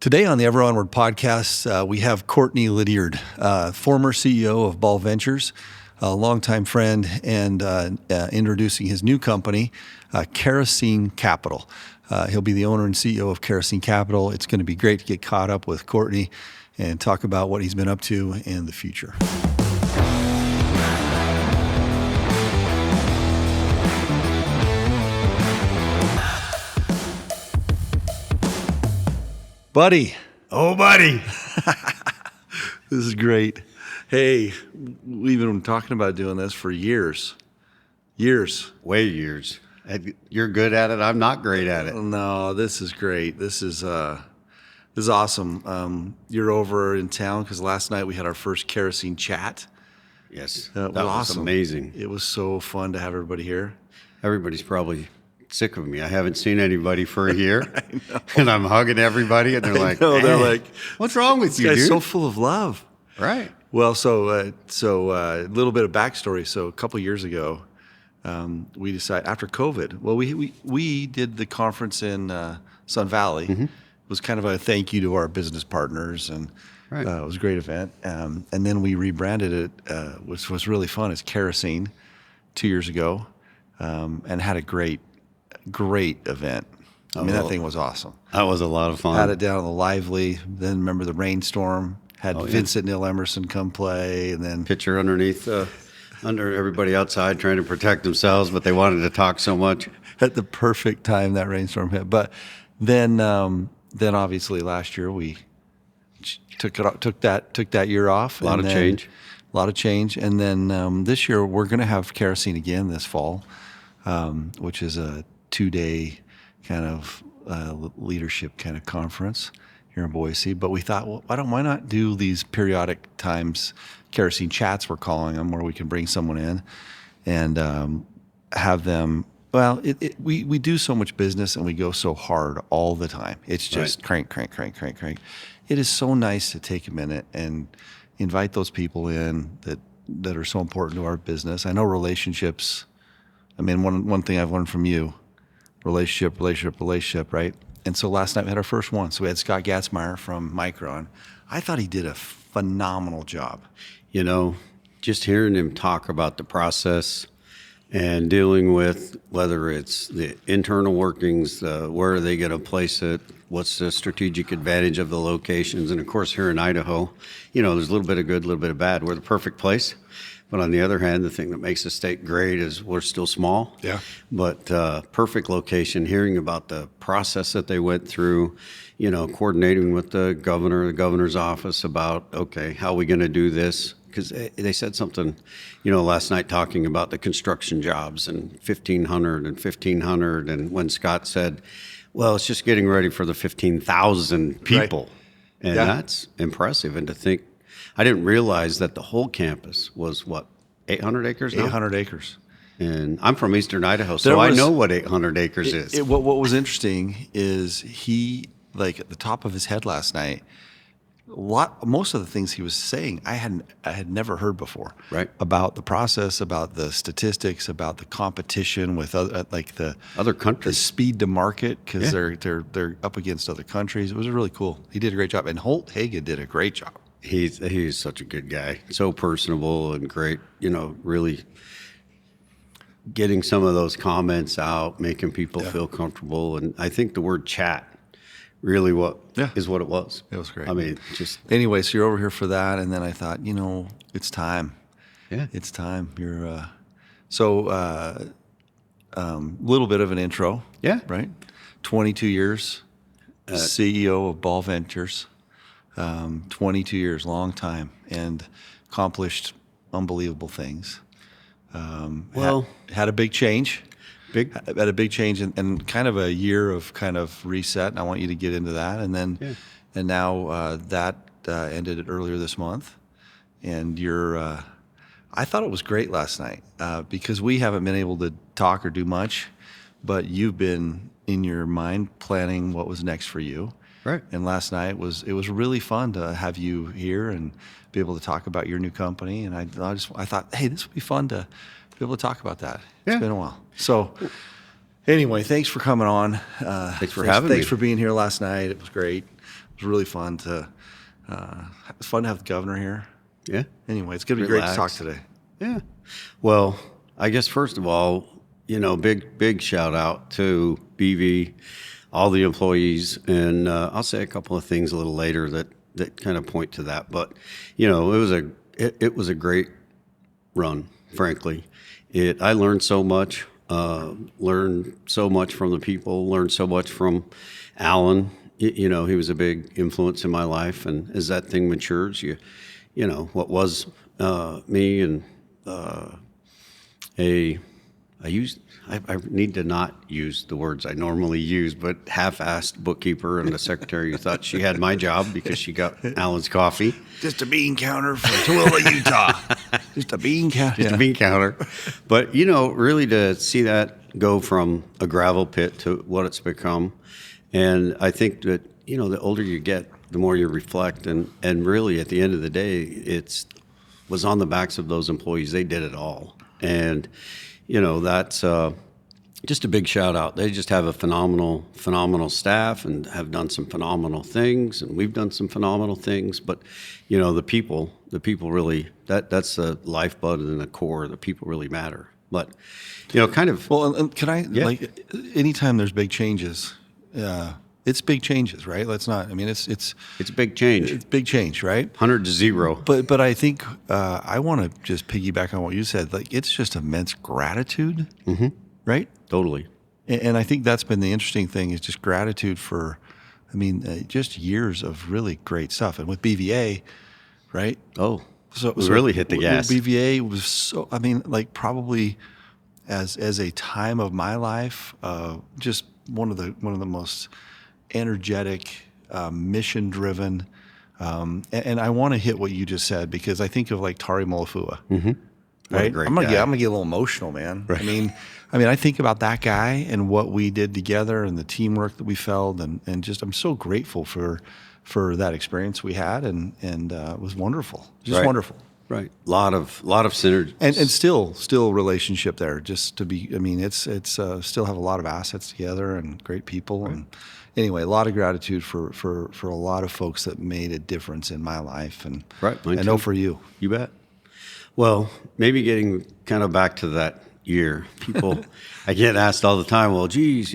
Today on the Ever Onward podcast, we have Cortney Liddiard, former CEO of Ball Ventures, a longtime friend, and introducing his new company, Kerosene Capital. He'll be the owner and CEO of Kerosene Capital. It's going to be great to get caught up with Cortney and talk about what he's been up to in the future. Buddy. Oh, buddy. This is great. Hey, we've been talking about doing this for years. Way years. You're good at it. I'm not great at it. No, this is great. This is awesome. You're over in town because last night we had our first kerosene chat. Yes, That was awesome. amazing. It was so fun to have everybody here. Everybody's probably sick of me. I haven't seen anybody for a year, and I'm hugging everybody, and they're like, No, they're "Hey, like, what's wrong with this you, guy's dude?" so full of love. Right. Well, so a little bit of backstory. So a couple years ago, we decided after COVID. Well, we did the conference in Sun Valley. It was kind of a thank you to our business partners, and Right. it was a great event. And then we rebranded it, which was really fun, as Kerosene 2 years ago, and had a great event. I mean, that thing was awesome. That was a lot of fun. Had it down on the Lively. Then remember the rainstorm. Had yeah. Vincent Neil Emerson come play, and then Picture underneath, under everybody outside trying to protect themselves, but they wanted to talk so much. at the perfect time that rainstorm hit. But then obviously last year we took that year off. A lot of change. A lot of change, and then this year we're going to have Kerosene again this fall, which is a 2-day kind of leadership kind of conference here in Boise. But we thought, well, why not do these periodic times, kerosene chats we're calling them, where we can bring someone in and have them. Well, we do so much business and we go so hard all the time. It's just crank. It is so nice to take a minute and invite those people in that are so important to our business. I know relationships. I mean, one thing I've learned from you, relationship, right? And so last night we had our first one. So we had Scott Gatzmeyer from Micron. I thought he did a phenomenal job. You know, just hearing him talk about the process and dealing with whether it's the internal workings, where are they going to place it, what's the strategic advantage of the locations. And of course, here in Idaho, you know, there's a little bit of good, a little bit of bad. We're the perfect place. But on the other hand, the thing that makes the state great is we're still small. Yeah. But perfect location, hearing about the process that they went through, you know, coordinating with the governor's office about, okay, how are we going to do this? Because they said something, you know, last night talking about the construction jobs and 1,500. And when Scott said, well, it's just getting ready for the 15,000 people. Right. And that's impressive. And to think, I didn't realize that the whole campus was, 800 acres now? 800 acres. And I'm from eastern Idaho, so I know what 800 acres is. What was interesting is he, like at the top of his head last night, most of the things he was saying I had never heard before. Right. About the process, about the statistics, about the competition with other, like the other countries, the speed to market, because they're up against other countries. It was really cool. He did a great job, and Holt Hagen did a great job. He's such a good guy, so personable and great. You know, really getting some of those comments out, making people feel comfortable, and I think the word chat really is what it was. It was great. I mean, just anyway. So you're over here for that, and then I thought, you know, it's time. Yeah, it's time. You're little bit of an intro. Yeah, right. 22 years, CEO of Ball Ventures. 22 years, long time, and accomplished unbelievable things. Had a big change. Had a big change and kind of a year of kind of reset, and I want you to get into that. And then, and now that ended earlier this month. And I thought it was great last night because we haven't been able to talk or do much, but you've been in your mind planning what was next for you. Right. And last night it was really fun to have you here and be able to talk about your new company. And I thought, hey, this would be fun to be able to talk about that. It's been a while. So anyway, thanks for coming on. Thanks for having me. Thanks for being here last night. It was great. was really fun to it's fun to have the governor here. Yeah. Anyway, it's going to be great to talk Relax. today. Yeah. Well, I guess first of all, big shout out to BV, all the employees, and I'll say a couple of things a little later that kind of point to that. But it was a great run, frankly. I learned so much, learned so much from the people, learned so much from Alan. He was a big influence in my life, and as that thing matures, what was me and I need to not use the words I normally use, but half-assed bookkeeper and a secretary who thought she had my job because she got Alan's coffee. Just a bean counter from Tooele, Utah. Just a bean counter. Just a bean counter. But, really to see that go from a gravel pit to what it's become. And I think that, the older you get, the more you reflect. And really, at the end of the day, was on the backs of those employees. They did it all. And, that's just a big shout out. They just have a phenomenal staff and have done some phenomenal things. And we've done some phenomenal things. But, the people really, that's the lifeblood and the core. The people really matter. But, kind of. Well, and can I, Yeah. like, anytime there's big changes, it's big changes, right? Let's not, it's It's a big change. it's big change, right? 100 to 0. But I think I want to just piggyback on what you said. Like, it's just immense gratitude, right? Totally. And I think that's been the interesting thing is just gratitude for, just years of really great stuff. And with BVA, right? Oh, we really hit the gas. BVA was so, probably as a time of my life, just one of the most energetic, mission-driven, and I want to hit what you just said because I think of like Tari Molofua, right? great I'm gonna guy. get a little emotional, man. Right. I think about that guy and what we did together and the teamwork that we felt, and just I'm so grateful for that experience we had, and it was wonderful, just Right. wonderful. Right. Lot of synergy. And still relationship there. Just to be, it's still have a lot of assets together and great people. Right. And anyway, a lot of gratitude for a lot of folks that made a difference in my life, and Right, mine I know too. for you. You bet. Well, maybe getting kind of back to that year, people, I get asked all the time, well, geez,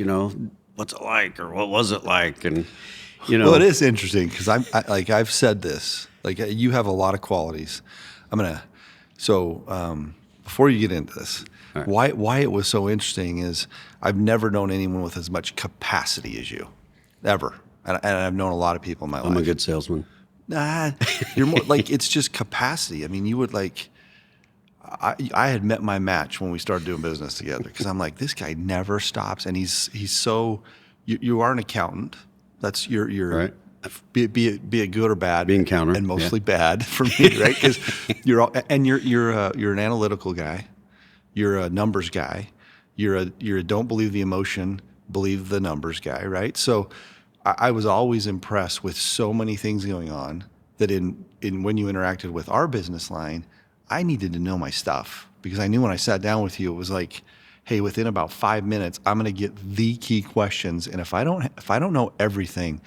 what's it like, or what was it like? And, Well, it is interesting because I've said this, like you have a lot of qualities. Before you get into this, right. why it was so interesting is I've never known anyone with as much capacity as you, ever. And I've known a lot of people in my life. I'm a good salesman. Nah, you're more like, it's just capacity. You would like, I had met my match when we started doing business together because I'm like, this guy never stops. And he's so, you are an accountant. That's your Right. Be it good or bad, Being counter, and mostly bad for me, right? Because you're an analytical guy, you're a numbers guy, you're a don't believe the emotion, believe the numbers guy, right? So I was always impressed with so many things going on that in when you interacted with our business line, I needed to know my stuff because I knew when I sat down with you, it was like, hey, within about 5 minutes, I'm going to get the key questions, and if I don't know everything,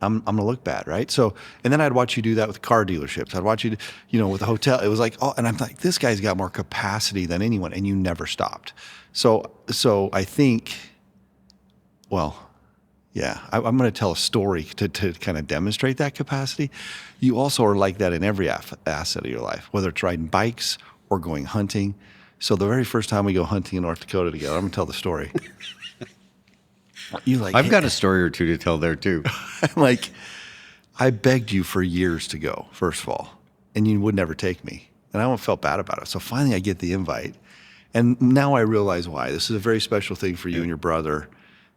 I'm going to look bad, right? So, and then I'd watch you do that with car dealerships. I'd watch you, with the hotel. It was like, oh, and I'm like, this guy's got more capacity than anyone, and you never stopped. So I think, well, yeah, I'm going to tell a story to kind of demonstrate that capacity. You also are like that in every asset of your life, whether it's riding bikes or going hunting. So the very first time we go hunting in North Dakota together, I'm going to tell the story. I've got a story or two to tell there too. Like, I begged you for years to go, first of all, and you would never take me. And I felt bad about it. So finally I get the invite. And now I realize why. This is a very special thing for you and your brother.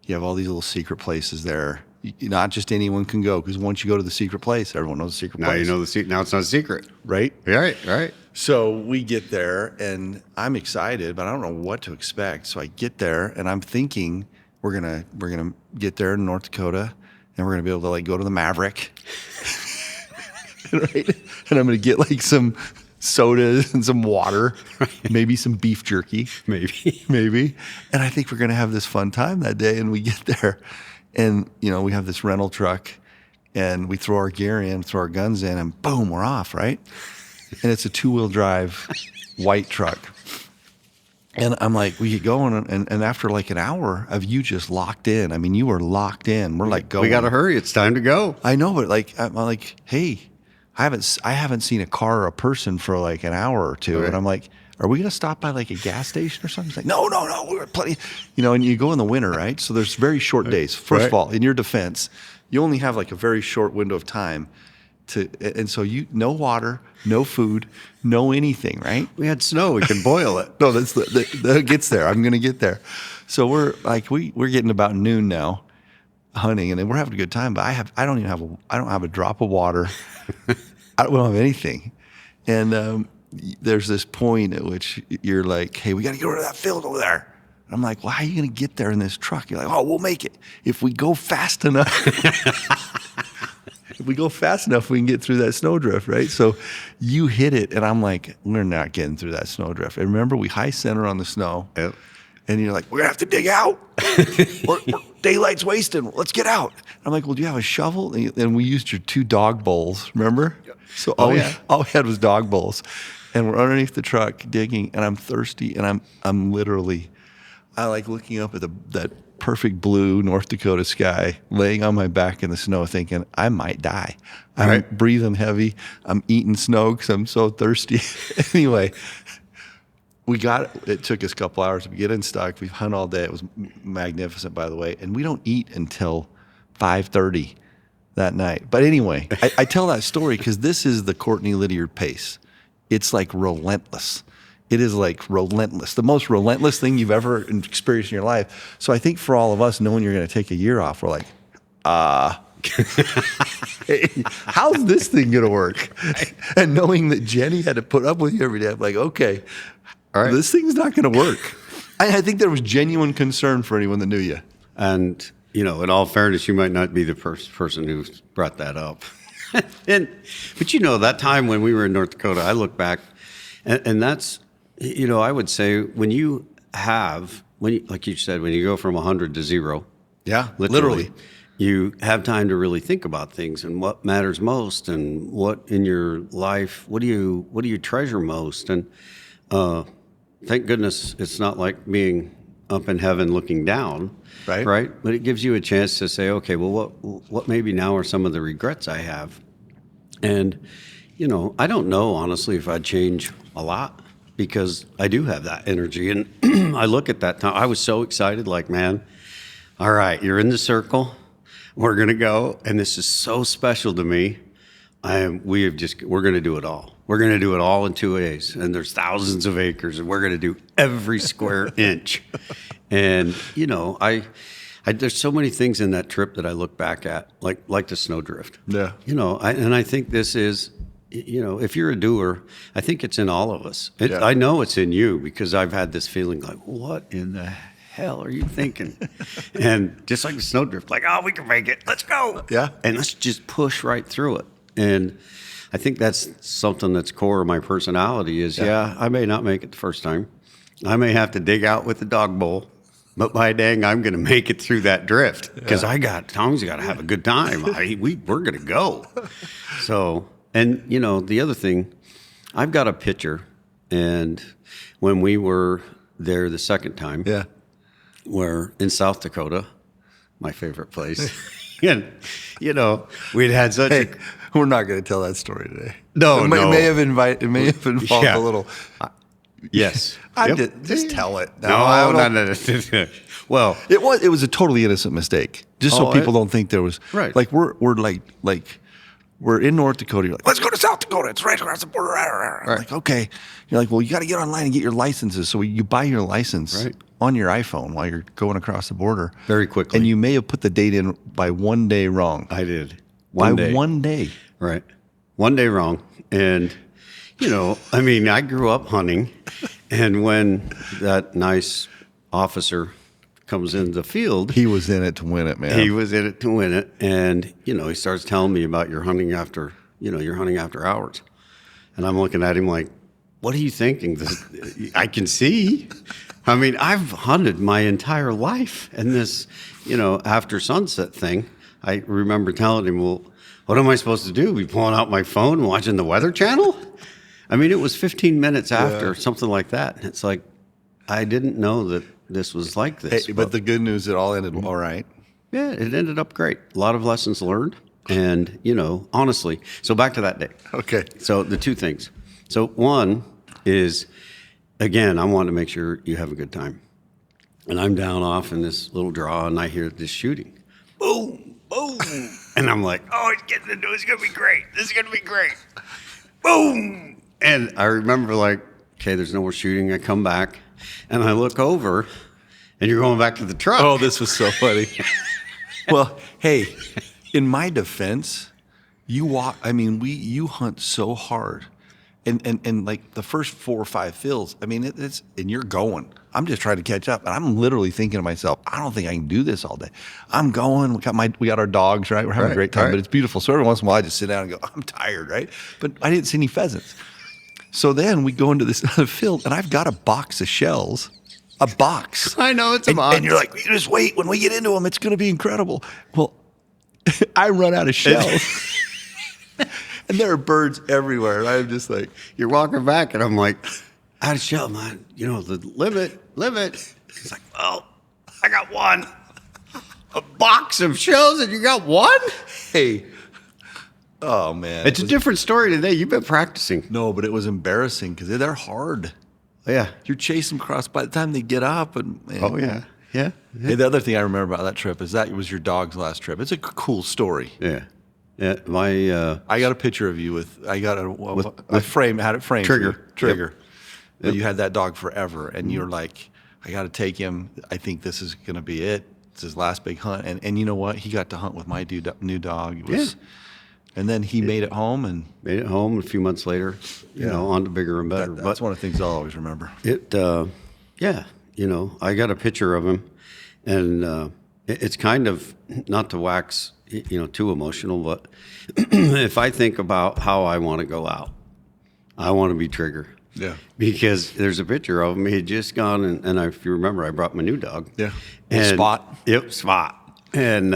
You have all these little secret places there. Not just anyone can go, because once you go to the secret place, everyone knows the secret Now place. you know now it's not a secret. Right? Right. So we get there, and I'm excited, but I don't know what to expect. So I get there, and I'm thinking we're gonna get there in North Dakota, and we're gonna be able to like go to the Maverick, right? And I'm gonna get like some sodas and some water, maybe some beef jerky, maybe. And I think we're gonna have this fun time that day. And we get there, and we have this rental truck, and we throw our gear in, throw our guns in, and boom, we're off, right? And it's a 2-wheel drive white truck. And I'm like, we get going, and after like an hour of you just locked in. I mean, you were locked in. We're like, going. We got to hurry. It's time to go. I know, but like, I'm like, hey, I haven't seen a car or a person for like an hour or two, Okay. and I'm like, are we gonna stop by like a gas station or something? He's like, no, we're plenty. And you go in the winter, right? So there's very short days. First of all, in your defense, you only have like a very short window of time and so no water, no food, no anything, right? We had snow. We could boil it. No, that gets there. I'm gonna get there. So we're like, we're getting about noon now, hunting, and then we're having a good time. But I don't have a drop of water. we don't have anything, and there's this point at which you're like, hey, we got to get over to that field over there. I'm like, well, how are you going to get there in this truck? You're like, oh, we'll make it. If we go fast enough, we can get through that snowdrift, right? So you hit it, and I'm like, we're not getting through that snowdrift. And remember, we high center on the snow, Yep. and you're like, we're going to have to dig out. Daylight's wasting. Let's get out. I'm like, well, do you have a shovel? And we used your 2 dog bowls, remember? So all we had was dog bowls. And we're underneath the truck digging, and I'm thirsty, and I'm literally, I like looking up at that perfect blue North Dakota sky, laying on my back in the snow, thinking I might die. I'm breathing heavy. I'm eating snow because I'm so thirsty. Anyway, it took us a couple hours to get in stock. We've hunted all day. It was magnificent, by the way. And we don't eat until 5:30 that night. But anyway, I tell that story because this is the Cortney Liddiard pace. It's like relentless. It is like relentless. The most relentless thing you've ever experienced in your life. So I think for all of us, knowing you're going to take a year off, we're like, hey, how's this thing going to work? And knowing that Jenny had to put up with you every day, I'm like, okay, this thing's not going to work. I think there was genuine concern for anyone that knew you. And, in all fairness, you might not be the first person who brought that up. But that time when we were in North Dakota, I look back, and that's, I would say like you said, when you go from 100 to 0, yeah, literally, you have time to really think about things and what matters most, and what in your life, what do you treasure most, and thank goodness it's not like being up in heaven looking down, right? But it gives you a chance to say, okay, well, what maybe now are some of the regrets I have. And, I don't know, honestly, if I'd change a lot, because I do have that energy. And I look at that time, I was so excited, like, man, all right, you're in the circle. We're going to go. And this is so special to me. We're going to do it all. We're going to do it all in 2 days. And there's thousands of acres, and we're going to do every square inch. And, there's so many things in that trip that I look back at, like the snowdrift. Yeah. And I think this is, if you're a doer, I think it's in all of us. I know it's in you, because I've had this feeling like, what in the hell are you thinking? And just like the snowdrift, like, oh, we can make it. Let's go. Yeah. And let's just push right through it. And I think that's something that's core of my personality is, I may not make it the first time. I may have to dig out with the dog bowl. But by dang, I'm going to make it through that drift, because Tom's got to have a good time. We're going to go. So, and the other thing, I've got a picture, and when we were there the second time, we're in South Dakota, my favorite place, and we'd had such. Hey, we're not going to tell that story today. No, it may have involved a little. Yes. Just tell it. No. Well, it was a totally innocent mistake. Just so people don't think there was like we're in North Dakota. You're like, let's go to South Dakota. It's right across the border. Right. Like, okay. You're like, well, you got to get online and get your licenses. So you buy your license on your iPhone while you're going across the border very quickly. And you may have put the date in by 1 day wrong. I did. One day. Right. 1 day wrong. And I grew up hunting, and when that nice officer comes into the field, he was in it to win it, man. He was in it to win it, and he starts telling me about you're hunting after hours, and I'm looking at him like, what are you thinking? I can see. I've hunted my entire life, and this, after sunset thing, I remember telling him, well, what am I supposed to do? Be pulling out my phone and watching the Weather Channel? I mean, it was 15 minutes after, something like that. It's like, I didn't know that this was like this. Hey, but the good news, it all ended all right. Yeah, it ended up great. A lot of lessons learned. And, honestly, so back to that day. Okay. So the two things. So one is, again, I want to make sure you have a good time. And I'm down off in this little draw, and I hear this shooting. Boom, boom. And I'm like, oh, it's getting into it. It's going to be great. This is going to be great. Boom. And I remember like, okay, there's no more shooting. I come back, and I look over, and you're going back to the truck. Oh, this was so funny. Well, hey, in my defense, you hunt so hard. And like the first 4 or 5 fills, I mean, it's and you're going. I'm just trying to catch up, and I'm literally thinking to myself, I don't think I can do this all day. I'm going. We got our dogs, right? We're having a great time, but it's beautiful. So every once in a while, I just sit down and go, I'm tired, right? But I didn't see any pheasants. So then we go into this other field, and I've got a box of shells. A box. I know, it's a box. And you're like, you just wait. When we get into them, it's going to be incredible. Well, I run out of shells. And there are birds everywhere. And I'm just like, you're walking back, and I'm like, out of shell, man. The limit. He's like, well, I got one. A box of shells, and you got one? Hey. Oh, man. It's a different story today. You've been practicing. No, but it was embarrassing because they're hard. Yeah. You're chasing them across by the time they get up. Oh, yeah. Yeah. Hey, the other thing I remember about that trip is that it was your dog's last trip. It's a cool story. Yeah. Yeah. I got a picture of you with I had it framed. Trigger. Yep. You had that dog forever, and you're like, I got to take him. I think this is going to be it. It's his last big hunt. And you know what? He got to hunt with my new dog. And then he made it home. Made it home a few months later, on to bigger and better. That's one of the things I'll always remember. I got a picture of him, and it's kind of, not to wax, too emotional, but if I think about how I want to go out, I want to be Trigger. Yeah. Because there's a picture of him. He had just gone, and if you remember, I brought my new dog. Yeah. And, Spot. Yep, Spot. And,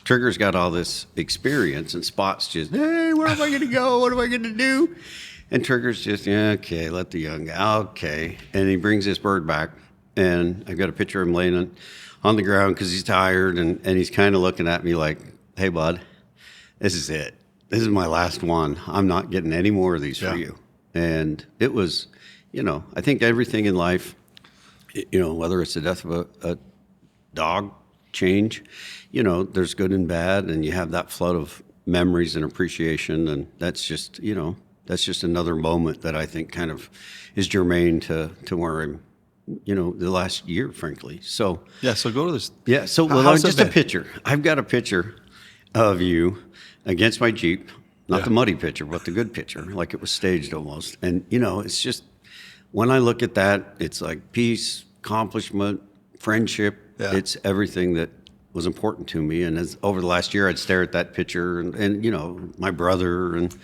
Trigger's got all this experience, and Spot's just, hey, where am I going to go? What am I going to do? And Trigger's just, okay, let the young go. Okay. And he brings this bird back, and I've got a picture of him laying on the ground because he's tired, and he's kind of looking at me like, hey, bud, this is it. This is my last one. I'm not getting any more of these for you. And it was, I think everything in life, whether it's the death of a dog, change, there's good and bad, and you have that flood of memories and appreciation, and that's just another moment that I think kind of is germane to where I'm, the last year, frankly. So so go to this. Yeah, so just a picture. I've got a picture of you against my Jeep, not the muddy picture, but the good picture, like it was staged almost. And it's just, when I look at that, it's like peace, accomplishment, friendship. Yeah. It's everything that was important to me. And as over the last year, I'd stare at that picture and my brother and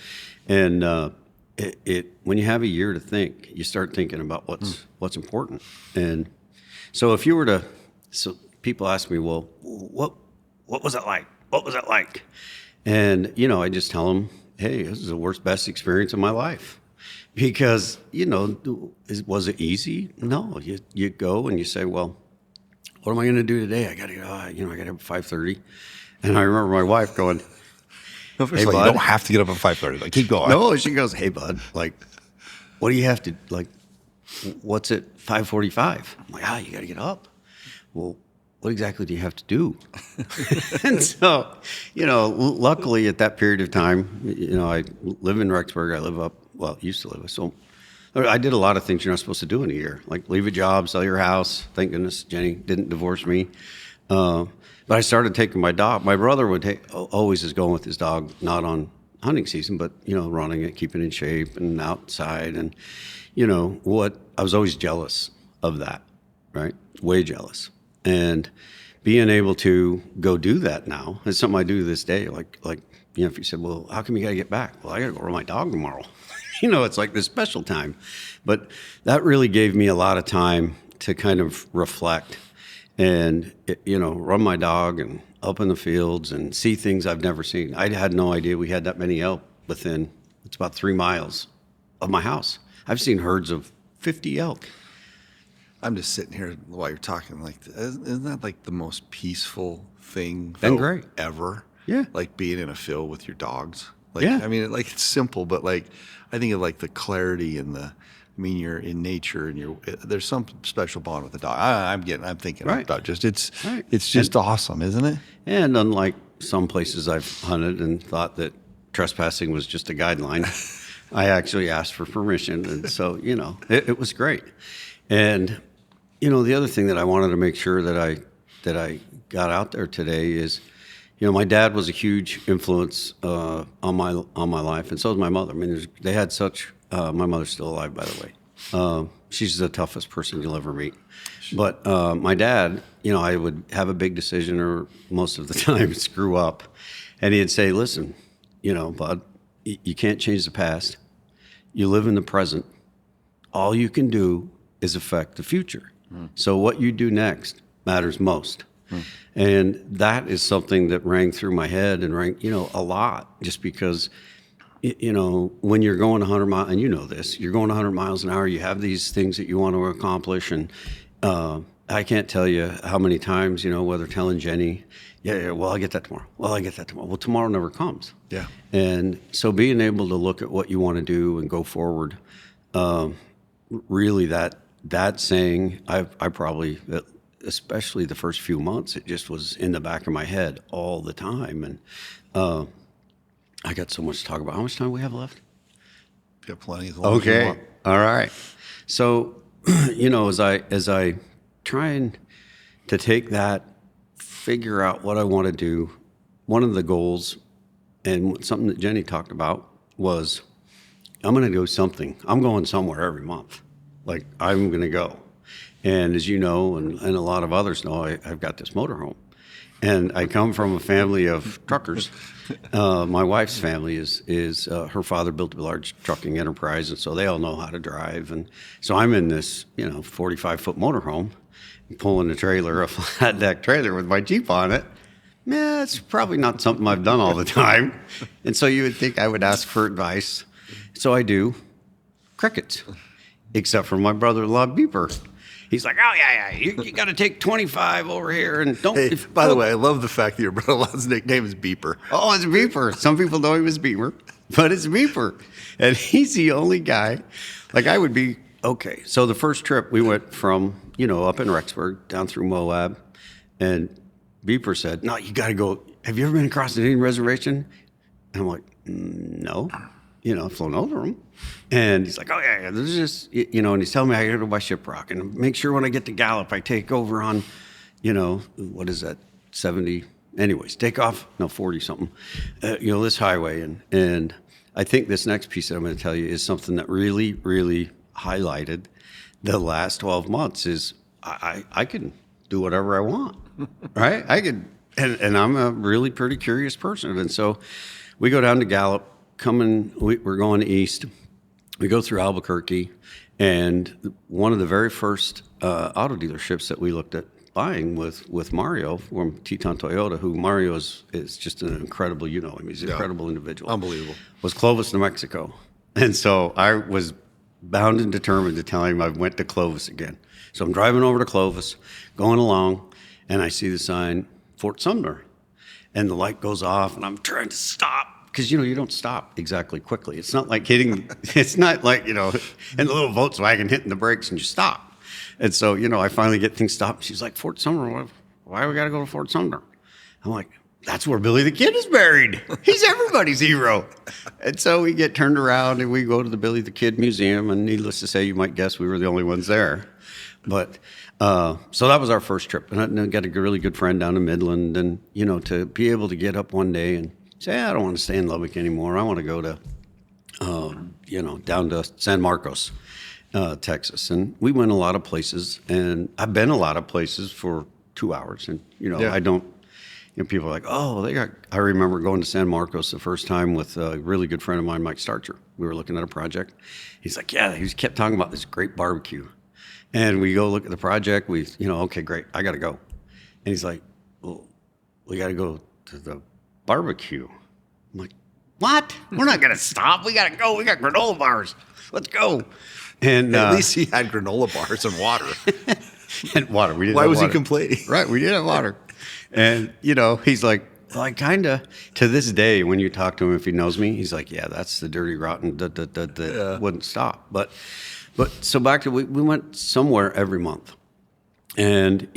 when you have a year to think, you start thinking about what's important. And so if you were to, people ask me, well, what was it like? What was it like? And, I just tell them, hey, this is the worst, best experience of my life. Because, was it easy? No, you go and you say, well, what am I going to do today? I got to go, I got to up at 5:30. And I remember my wife going, hey, bud, you don't have to get up at 5:30. Like, keep going. No, she goes, hey, bud, like, what do you have to, like, what's at 5:45? I'm like, you got to get up. Well, what exactly do you have to do? And so, luckily at that period of time, I live in Rexburg. Used to live. So I did a lot of things you're not supposed to do in a year, like leave a job, sell your house. Thank goodness Jenny didn't divorce me. But I started taking my dog. My brother always is going with his dog, not on hunting season, but, running it, keeping in shape and outside. And, I was always jealous of that, right? Way jealous. And being able to go do that now is something I do to this day. Like, if you said, well, how come you got to get back? Well, I got to go run my dog tomorrow. It's like this special time. But that really gave me a lot of time to kind of reflect and, run my dog up in the fields and see things I've never seen. I had no idea we had that many elk within, it's about 3 miles of my house. I've seen herds of 50 elk. I'm just sitting here while you're talking. Like, isn't that like the most peaceful thing Been though, great. ever? Yeah. Like being in a field with your dogs. Like, Yeah. I mean, like it's simple, but like I think of like the clarity and the. I mean, you're in nature, and there's some special bond with the dog. I'm thinking Right. about it's Right. it's just awesome, isn't it? And unlike some places I've hunted and thought that trespassing was just a guideline, I actually asked for permission. And so, it was great. And, the other thing that I wanted to make sure that I got out there today is, my dad was a huge influence on my life, and so was my mother. I mean, they had such. My mother's still alive, by the way. She's the toughest person you'll ever meet. But my dad, I would have a big decision, or most of the time screw up, and he'd say, "Listen, bud, you can't change the past. You live in the present. All you can do is affect the future. So what you do next matters most." And that is something that rang through my head and rang, a lot, just because, when you're going 100 miles, and this, you're going 100 miles an hour, you have these things that you want to accomplish. And I can't tell you how many times, whether telling Jenny, yeah, well, I'll get that tomorrow. Well, tomorrow never comes. Yeah. And so being able to look at what you want to do and go forward, really that saying, I probably, especially the first few months, it just was in the back of my head all the time. And I got so much to talk about. How much time we have left? Got plenty. As long as you want. All right. So, as I trying to take that, figure out what I want to do, one of the goals, and something that Jenny talked about, was I'm going to do something. I'm going somewhere every month. Like, I'm going to go. And as you know, and a lot of others know, I've got this motorhome. And I come from a family of truckers. My wife's family is her father built a large trucking enterprise, and so they all know how to drive. And so I'm in this, 45-foot motorhome, pulling a trailer, a flat deck trailer with my Jeep on it. Man, it's probably not something I've done all the time. And so you would think I would ask for advice. So I do. Crickets, except for my brother-in-law, Beeper. He's like, oh, yeah, you got to take 25 over here. And don't. Hey, by the way, I love the fact that your brother-in-law's nickname is Beeper. Oh, it's Beeper. Some people know him as Beamer, but it's Beeper. And he's the only guy. Like, I would be, okay. So the first trip, we went from, up in Rexburg down through Moab. And Beeper said, no, you got to go. Have you ever been across the Indian Reservation? And I'm like, no. I've flown over them. And he's like, oh, yeah, there's just, and he's telling me I got to go by Shiprock. And make sure when I get to Gallup, I take over on, what is that, 70? Anyways, take off, 40-something, this highway. And I think this next piece that I'm going to tell you is something that really, really highlighted the last 12 months is I can do whatever I want, right? I could, and I'm a really pretty curious person. And so we go down to Gallup. We're going east. We go through Albuquerque, and one of the very first auto dealerships that we looked at buying with Mario from Teton Toyota, who Mario is just an incredible, he's an incredible individual. Unbelievable. Was Clovis, New Mexico. And so I was bound and determined to tell him I went to Clovis again. So I'm driving over to Clovis, going along, and I see the sign, Fort Sumner. And the light goes off, and I'm trying to stop. Because, you don't stop exactly quickly. It's not like in the little Volkswagen hitting the brakes and you stop. And so, I finally get things stopped. She's like, Fort Sumner, why we got to go to Fort Sumner? I'm like, that's where Billy the Kid is buried. He's everybody's hero. And so we get turned around and we go to the Billy the Kid Museum. And needless to say, you might guess we were the only ones there. But so that was our first trip. And I got a really good friend down in Midland. And, to be able to get up one day and say, I don't want to stay in Lubbock anymore. I want to go to, down to San Marcos, Texas. And we went a lot of places, and I've been a lot of places for 2 hours. And, I don't, people are like, oh, I remember going to San Marcos the first time with a really good friend of mine, Mike Starcher. We were looking at a project. He's like, yeah, he kept talking about this great barbecue. And we go look at the project. Okay, great. I got to go. And he's like, well, we got to go to the barbecue. I'm like, what? We're not going to stop. We got to go. We got granola bars. Let's go. And At least he had granola bars and water. and water. We didn't Why have was he water. complaining? Right. We didn't have water. And, he's like, well, I kind of, to this day, when you talk to him, if he knows me, he's like, yeah, that's the dirty, rotten, that wouldn't stop. But so back to, we went somewhere every month. And,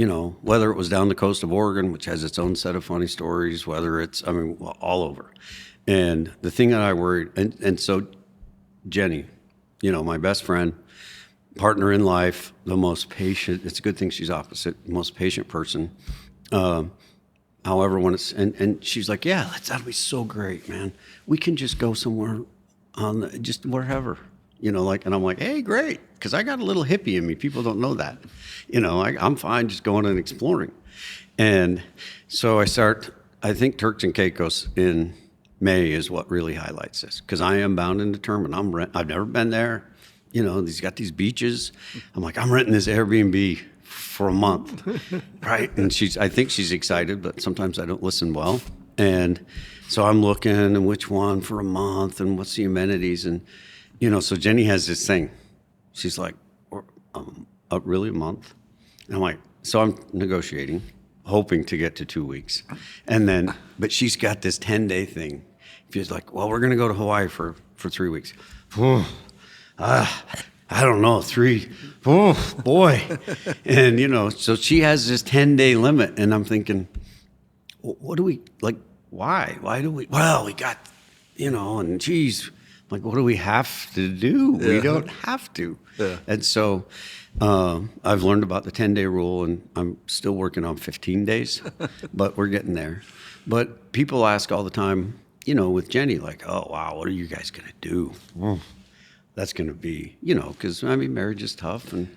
whether it was down the coast of Oregon, which has its own set of funny stories, whether it's, all over. And the thing that I worried, and so Jenny, my best friend, partner in life, the most patient, it's a good thing she's opposite, most patient person. However, when it's, and she's like, yeah, that'll be so great, man. We can just go somewhere just wherever, and I'm like, hey, great. Because I got a little hippie in me. People don't know that. I'm fine just going and exploring. And so I think Turks and Caicos in May is what really highlights this. Because I am bound and determined. I've never been there. He's got these beaches. I'm like, I'm renting this Airbnb for a month, right? And I think she's excited, but sometimes I don't listen well. And so I'm looking and which one for a month and what's the amenities. And, so Jenny has this thing. She's like, really a month? And I'm like, so I'm negotiating, hoping to get to 2 weeks. But she's got this 10-day thing. She's like, well, we're going to go to Hawaii for 3 weeks. I don't know, 3. Oh, boy. And, so she has this 10-day limit. And I'm thinking, what do we, why? Why do we, well, we got, and geez, like, what do we have to do? Yeah. We don't have to. Yeah. And so I've learned about the 10-day rule, and I'm still working on 15 days, but we're getting there. But people ask all the time, with Jenny, like, oh, wow, what are you guys going to do? That's going to be, because, marriage is tough. And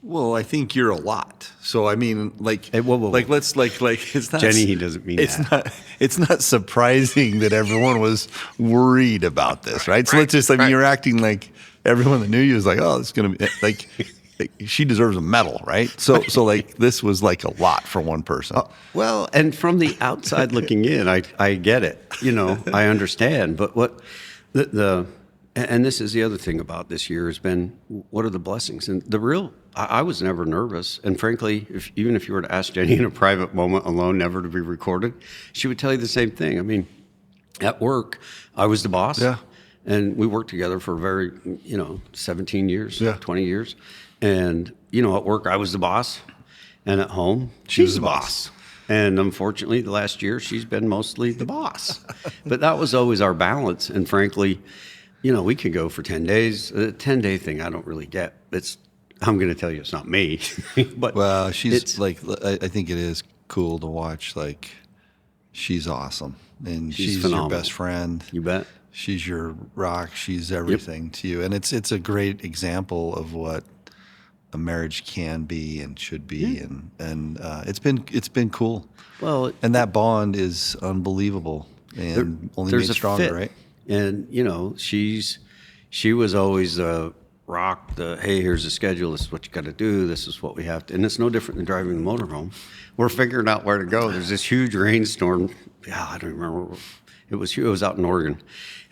well, I think you're a lot. So, hey, whoa. let's, it's not. Jenny, he doesn't mean that. It's not surprising that everyone was worried about this, right? So let's just, you're acting like everyone that knew you was like, oh, it's going to be, like, she deserves a medal, right? So this was like a lot for one person. Well, and from the outside looking in, I get it. I understand. But what and this is the other thing about this year has been, what are the blessings? And I was never nervous. And frankly, even if you were to ask Jenny in a private moment alone, never to be recorded, she would tell you the same thing. At work, I was the boss. Yeah. And we worked together for 17 years, 20 years. And, at work, I was the boss. And at home, she's the boss. And unfortunately, the last year, she's been mostly the boss. But that was always our balance. And frankly, we could go for 10 days. The 10-day thing, I don't really get. I'm going to tell you, it's not me. But well, she's I think it is cool to watch. She's awesome. And she's your best friend. You bet. She's your rock. She's everything to you. And it's a great example of what a marriage can be and should be. And it's been cool. Well, and that bond is unbelievable and only made stronger, fit. Right? And, she was always the rock, hey, here's the schedule. This is what you got to do. This is what we have to. And it's no different than driving the motorhome. We're figuring out where to go. There's this huge rainstorm. Yeah, I don't remember. It was out in Oregon.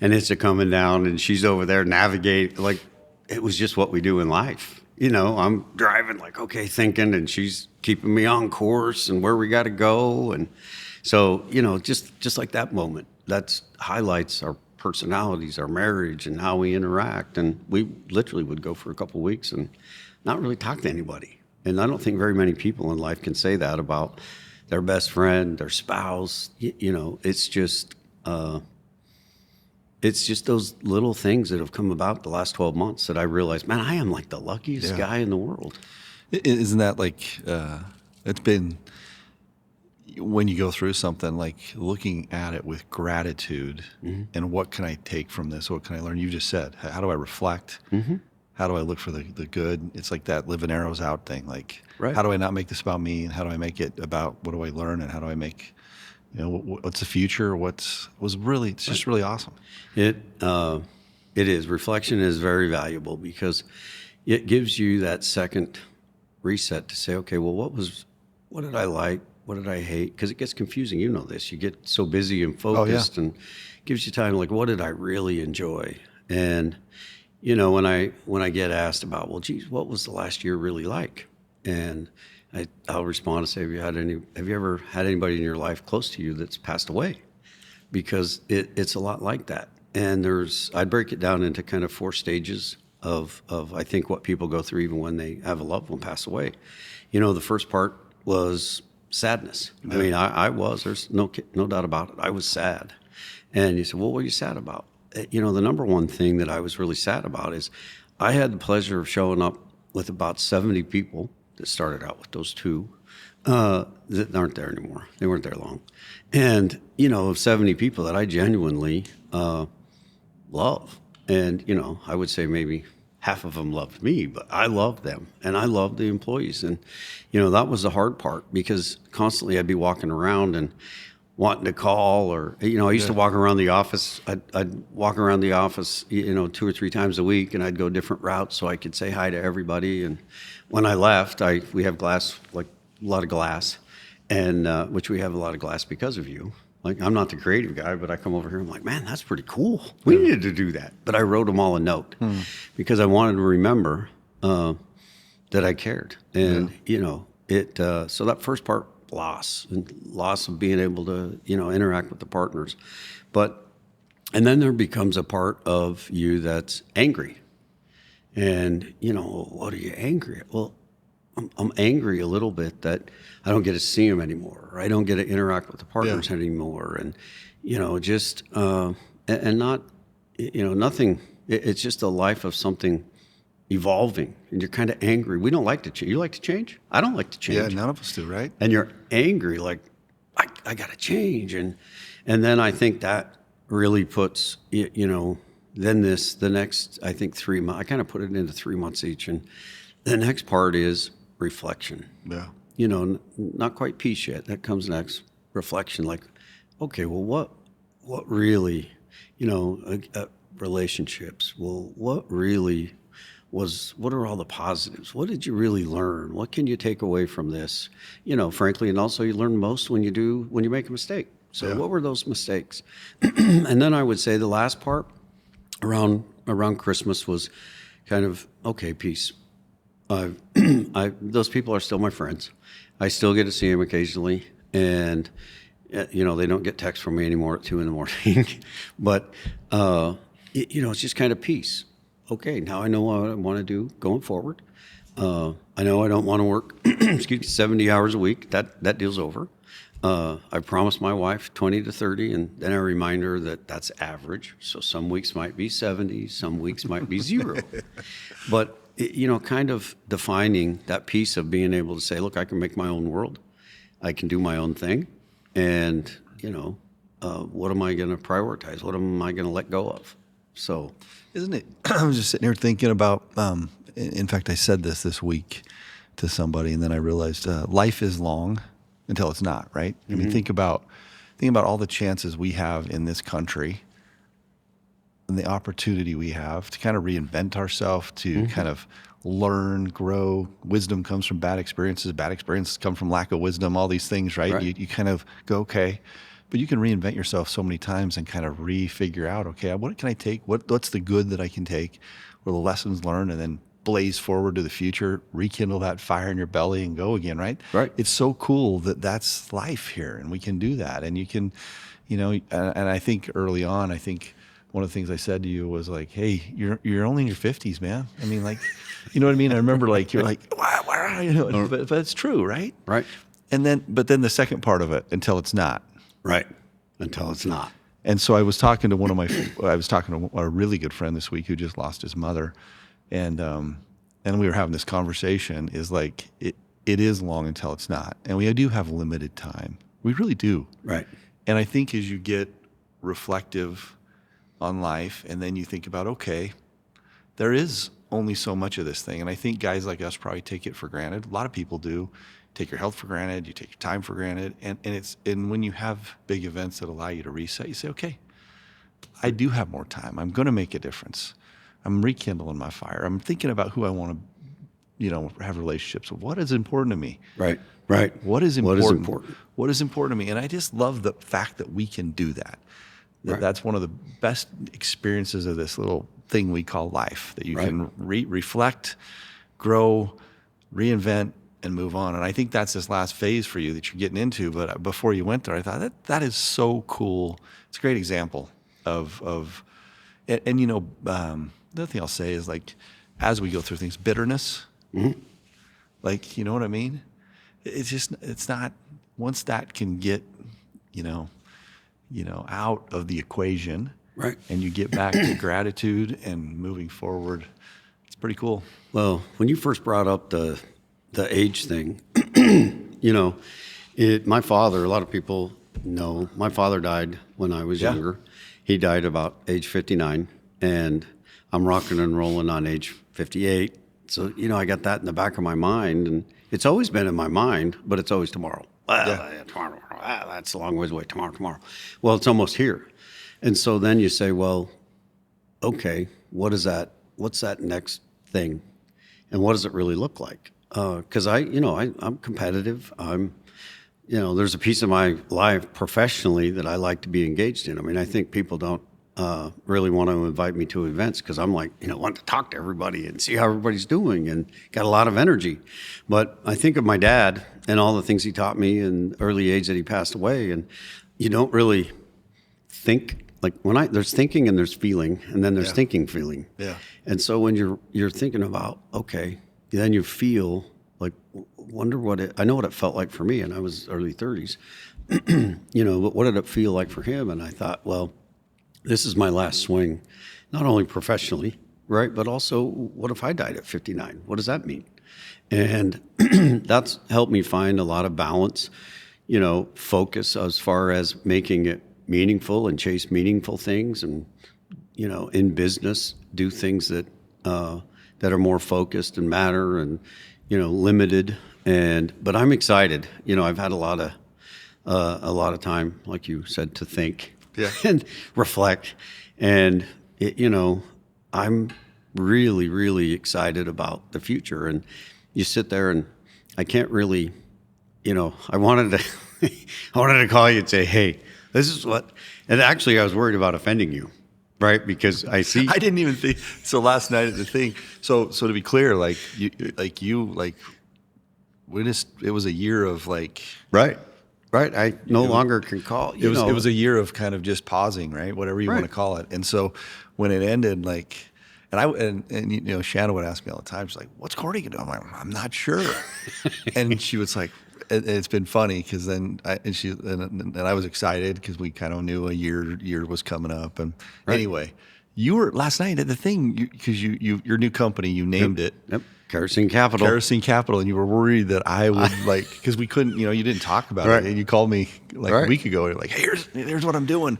And it's coming down, and she's over there navigating. It was just what we do in life. I'm driving okay, thinking, and she's keeping me on course and where we got to go. And so, just like that moment, that highlights our personalities, our marriage, and how we interact. And we literally would go for a couple of weeks and not really talk to anybody. And I don't think very many people in life can say that about their best friend, their spouse. It's just those little things that have come about the last 12 months that I realized, man, I am like the luckiest guy in the world. Isn't that it's been, when you go through something, looking at it with gratitude, and what can I take from this? What can I learn? You just said, how do I reflect? Mm-hmm. How do I look for the good? It's like that live an arrows out thing. Right. How do I not make this about me? And how do I make it about what do I learn? And how do I make, what's the future? It's just really awesome. It is. Reflection is very valuable because it gives you that second reset to say, okay, well, what did I like? What did I hate? Because it gets confusing. You know this. You get so busy and focused, and gives you time. Like, what did I really enjoy? And when I get asked about, well, geez, what was the last year really like? And I'll respond and say, have you ever had anybody in your life close to you that's passed away? Because it's a lot like that. And I'd break it down into kind of 4 stages of I think what people go through even when they have a loved one pass away. The first part was sadness. Yeah. I mean, there's no doubt about it. I was sad. And you said, well, what are you sad about? The number one thing that I was really sad about is I had the pleasure of showing up with about 70 people that started out with those 2 that aren't there anymore. They weren't there long. And, of 70 people that I genuinely love. And, I would say maybe half of them loved me, but I loved them and I loved the employees. And, that was the hard part, because constantly I'd be walking around and wanting to call, or, I used to walk around the office. I'd walk around the office, 2 or 3 times a week, and I'd go different routes so I could say hi to everybody. And when I left, we have glass, like a lot of glass, and which we have a lot of glass because of you. Like, I'm not the creative guy, but I come over here, I'm like, man, that's pretty cool. We needed to do that. But I wrote them all a note because I wanted to remember that I cared. And, so that first part, loss of being able to, interact with the partners. And then there becomes a part of you that's angry. And, what are you angry at? Well, I'm angry a little bit that I don't get to see them anymore, or I don't get to interact with the partners anymore. And, and not, nothing, it's just a life of something evolving, and you're kind of angry. We don't like to change. You like to change? I don't like to change. Yeah, none of us do, right? And you're angry, like, I got to change. And then I think that really puts, then the next, I think 3 months, I kind of put it into 3 months each. And the next part is reflection. Yeah. Not quite peace yet. That comes next. Reflection, like, okay, well, what really, relationships, well, what are all the positives? What did you really learn? What can you take away from this? Frankly, and also you learn most when you make a mistake. So what were those mistakes? And then I would say the last part around Christmas was kind of, okay, peace. Those people are still my friends. I still get to see them occasionally, and they don't get texts from me anymore at 2 a.m. But it's just kind of peace. Okay, now I know what I want to do going forward. I know I don't want to work 70 hours a week. That deal's over. I promised my wife 20 to 30, and then I remind her that that's average. So some weeks might be 70, some weeks might be 0. But, kind of defining that piece of being able to say, look, I can make my own world. I can do my own thing. And, what am I going to prioritize? What am I going to let go of? So, isn't it? I was just sitting here thinking about. In fact, I said this week to somebody, and then I realized life is long until it's not. Right? Mm-hmm. I mean, think about all the chances we have in this country, and the opportunity we have to kind of reinvent ourselves, to kind of learn, grow. Wisdom comes from bad experiences. Bad experiences come from lack of wisdom. All these things, right? You kind of go, okay. But you can reinvent yourself so many times and kind of re-figure out, okay, what can I take? What's the good that I can take? What are the lessons learned? And then blaze forward to the future, rekindle that fire in your belly and go again, right? Right. It's so cool that that's life here, and we can do that. And you can, and I think early on, one of the things I said to you was like, hey, you're only in your 50s, man. I mean, like, you know what I mean? I remember like, you're like, wow, but it's true, right? Right. But then the second part of it, until it's not. Right. Until it's not. And so I was talking to a really good friend this week who just lost his mother. And we were having this conversation, is like, it is long until it's not. And we do have limited time. We really do. Right. And I think as you get reflective on life, and then you think about, okay, there is only so much of this thing. And I think guys like us probably take it for granted. A lot of people do. Take your health for granted, you take your time for granted, and when you have big events that allow you to reset, you say, okay, I do have more time. I'm going to make a difference. I'm rekindling my fire. I'm thinking about who I want to have relationships. What is important to me? Right. Right. What is important? What is important? What is important to me? And I just love the fact that we can do that. Right. That's one of the best experiences of this little thing we call life, that you Right. can reflect, grow, reinvent, and move on. And I think that's this last phase for you that you're getting into. But before you went there, I thought that is so cool. It's a great example of and the other thing I'll say is, like, as we go through things, bitterness, like, you know what I mean? It's not, once that can get, out of the equation, Right. and you get back to gratitude and moving forward, it's pretty cool. Well, when you first brought up the age thing, my father, a lot of people know, my father died when I was Yeah. younger. He died about age 59, and I'm rocking and rolling on age 58. So, I got that in the back of my mind, and it's always been in my mind, but it's always tomorrow. Well, Yeah. tomorrow. That's a long ways away. Tomorrow. Well, it's almost here. And so then you say, well, okay, what is that? What's that next thing? And what does it really look like? Because I'm competitive. There's a piece of my life professionally that I like to be engaged in. I mean, I think people don't really want to invite me to events because I'm like, want to talk to everybody and see how everybody's doing and got a lot of energy. But I think of my dad and all the things he taught me in the early age that he passed away, and you don't really think. Like there's thinking and there's feeling, and then there's thinking, feeling. Yeah. And so when you're thinking about, okay, then you feel like, wonder I know what it felt like for me, and I was early 30s, but what did it feel like for him? And I thought, well, this is my last swing, not only professionally, right, but also, what if I died at 59? What does that mean? And that's helped me find a lot of balance, focus as far as making it meaningful and chase meaningful things, and in business do things that are more focused and matter, and limited. But I'm excited. I've had a lot of time, like you said, to think and reflect, and I'm really, really excited about the future. And you sit there, and I can't really, I wanted to call you and say, hey, this is what, and actually I was worried about offending you, right? Because I see. I didn't even think, so last night at the thing, so to be clear, it was a year of like. Right. I no longer can call. It was a year of kind of just pausing, right? Whatever you want to call it. And so when it ended, like, and Shannon would ask me all the time, she's like, what's Cortney gonna do? I'm like, I'm not sure. And she was like, and it's been funny because then I was excited because we kind of knew a year was coming up. And anyway, you were last night at the thing because your new company, you named it. Yep. Kerosene Capital. Kerosene Capital, and you were worried that I would because we couldn't, you didn't talk about it, and you called me a week ago, and you're like, hey, here's what I'm doing.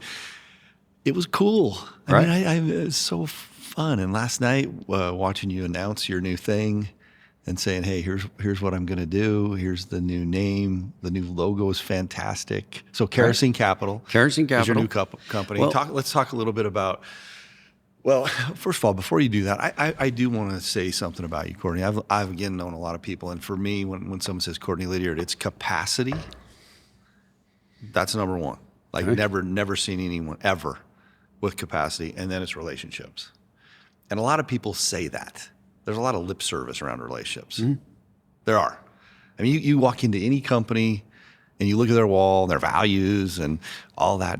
It was cool. I mean, it was so fun. And last night, watching you announce your new thing and saying, hey, here's what I'm going to do. Here's the new name. The new logo is fantastic. So Kerosene Capital. Kerosene Capital is your new company. Well, Let's talk a little bit about. Well, first of all, before you do that, I do want to say something about you, Cortney. I've again known a lot of people, and for me, when someone says Cortney Liddiard, it's capacity. That's number one. Like never seen anyone ever with capacity, and then it's relationships. And a lot of people say that. There's a lot of lip service around relationships. Mm-hmm. There are. I mean, you walk into any company and you look at their wall and their values and all that,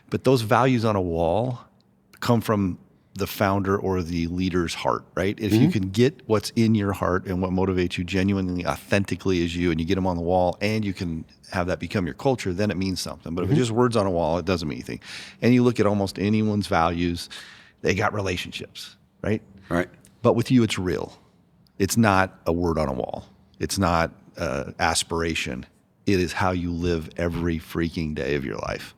but those values on a wall come from the founder or the leader's heart, right? If you can get what's in your heart and what motivates you genuinely, authentically as you, and you get them on the wall, and you can have that become your culture, then it means something. But if it's just words on a wall, it doesn't mean anything. And you look at almost anyone's values, they got relationships, right? Right. But with you, it's real. It's not a word on a wall. It's not aspiration. It is how you live every freaking day of your life.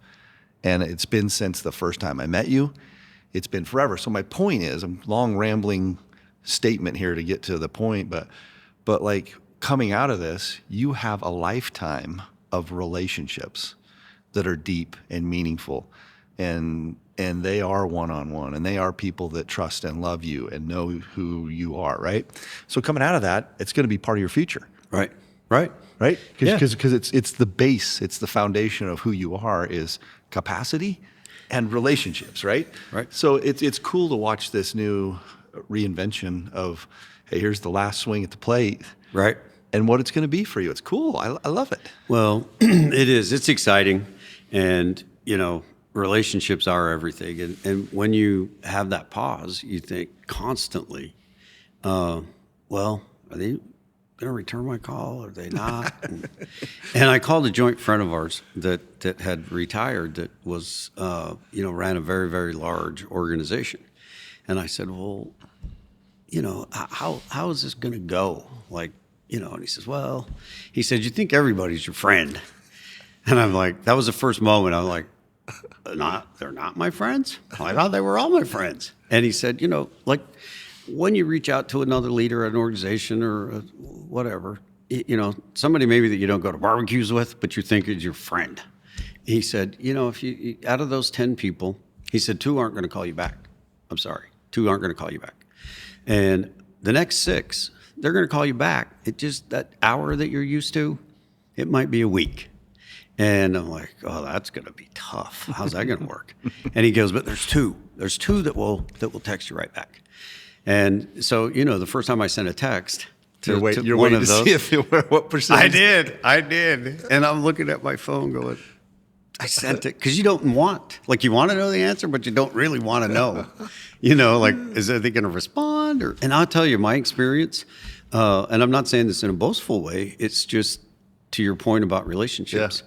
And it's been since the first time I met you. It's been forever. So my point is, a long rambling statement here to get to the point, but like coming out of this, you have a lifetime of relationships that are deep and meaningful and they are one-on-one, and they are people that trust and love you and know who you are, right? So coming out of that, it's going to be part of your future, Right. Right. right? Yeah. Because it's the base, it's the foundation of who you are is capacity and relationships, right? Right. So it's cool to watch this new reinvention of, hey, here's the last swing at the plate, Right. and what it's going to be for you. It's cool. I love it. Well, it is. It's exciting. And, relationships are everything. And when you have that pause, you think constantly, well, are they going to return my call? Are they not? And I called a joint friend of ours that had retired that was, ran a very, very large organization. And I said, well, how is this going to go? And he says, well, you think everybody's your friend. And I'm like, that was the first moment. I'm like, they're not my friends? I thought they were all my friends. And he said, when you reach out to another leader at an organization or whatever, somebody maybe that you don't go to barbecues with, but you think is your friend. He said, if you, out of those 10 people, he said, 2 aren't going to call you back. I'm sorry. 2 aren't going to call you back. And the next 6, they're going to call you back. It just, that hour that you're used to, it might be a week. And I'm like, oh, that's going to be tough. How's that going to work? And he goes, but there's 2. There's 2 that will text you right back. And so, the first time I sent a text to You're one waiting of to those, see if it were what percentage. I did. And I'm looking at my phone going, I sent it. Because you don't want, you want to know the answer, but you don't really want to know. Is they going to respond? And I'll tell you my experience, and I'm not saying this in a boastful way, it's just to your point about relationships.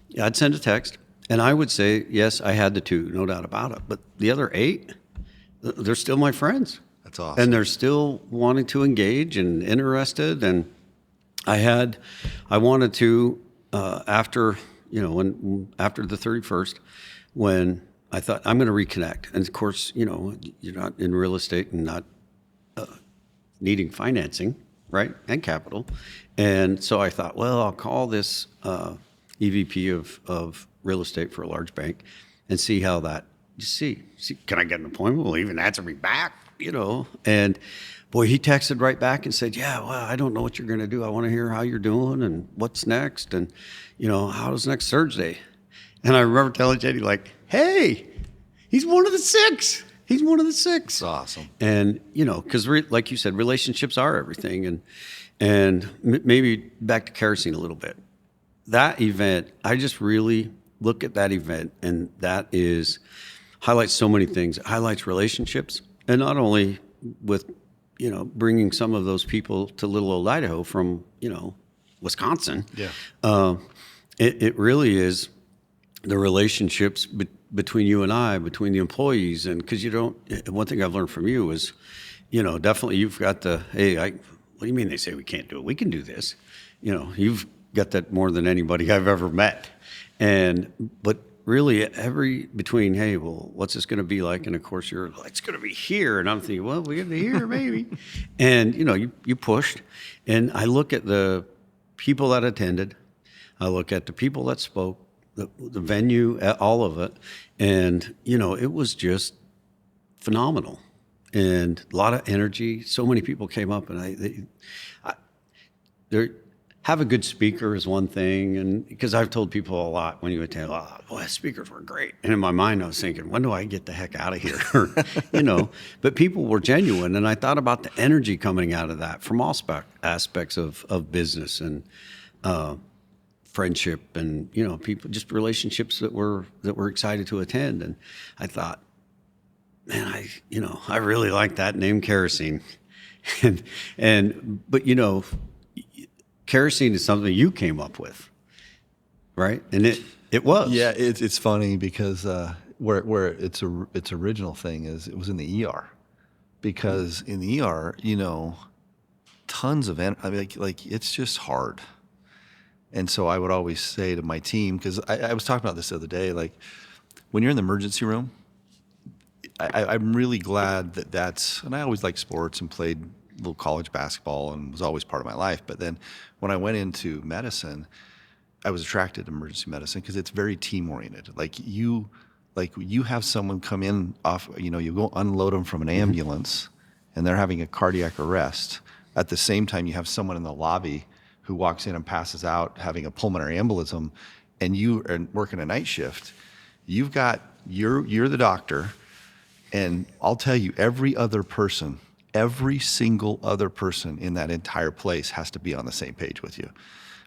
Yeah. I'd send a text, and I would say, yes, I had the 2, no doubt about it. But the other 8, they're still my friends. That's awesome. And they're still wanting to engage and interested. And I wanted to, after the 31st, when I thought I'm going to reconnect. And of course, you're not in real estate and not needing financing, right? And capital. And so I thought, well, I'll call this EVP of real estate for a large bank and see how that, see, can I get an appointment? Will he even answer me back? And boy, he texted right back and said, yeah, well, I don't know what you're going to do. I want to hear how you're doing and what's next. And, how's next Thursday? And I remember telling Jenny, hey, he's one of the 6. He's one of the 6. That's awesome. And, because like you said, relationships are everything. And maybe back to Kerosene a little bit. That event, I just really look at that event, and that highlights so many things. It highlights relationships, and not only with, bringing some of those people to little old Idaho from, Wisconsin. Yeah. It really is the relationships between you and I, between the employees. And because one thing I've learned from you is, definitely you've got hey, what do you mean they say we can't do it? We can do this. You've got that more than anybody I've ever met. But really between, hey, well, what's this going to be like? And of course it's going to be here. And I'm thinking, well, we get to here maybe. And, you pushed. And I look at the people that attended. I look at the people that spoke, the venue, all of it. And, it was just phenomenal. And a lot of energy. So many people came up, and they have a good speaker is one thing. And because I've told people a lot when you attend, oh, boy, speakers were great. And in my mind, I was thinking, when do I get the heck out of here? But people were genuine. And I thought about the energy coming out of that from all aspects of business and friendship and, people, just relationships that were excited to attend. And I thought, man, I really like that name, Kerosene. But Kerosene is something you came up with, right? And it was. Yeah, it's funny because where its original thing is, it was in the ER, because in the ER, tons of it's just hard. And so I would always say to my team, because I was talking about this the other day, when you're in the emergency room, I'm really glad that's, and I always liked sports and played a little college basketball and was always part of my life. But then when I went into medicine, I was attracted to emergency medicine because it's very team oriented. like you have someone come in off, you go unload them from an ambulance and they're having a cardiac arrest. At the same time, you have someone in the lobby who walks in and passes out having a pulmonary embolism, and you are working a night shift. You're the doctor, and I'll tell you, every single other person in that entire place has to be on the same page with you,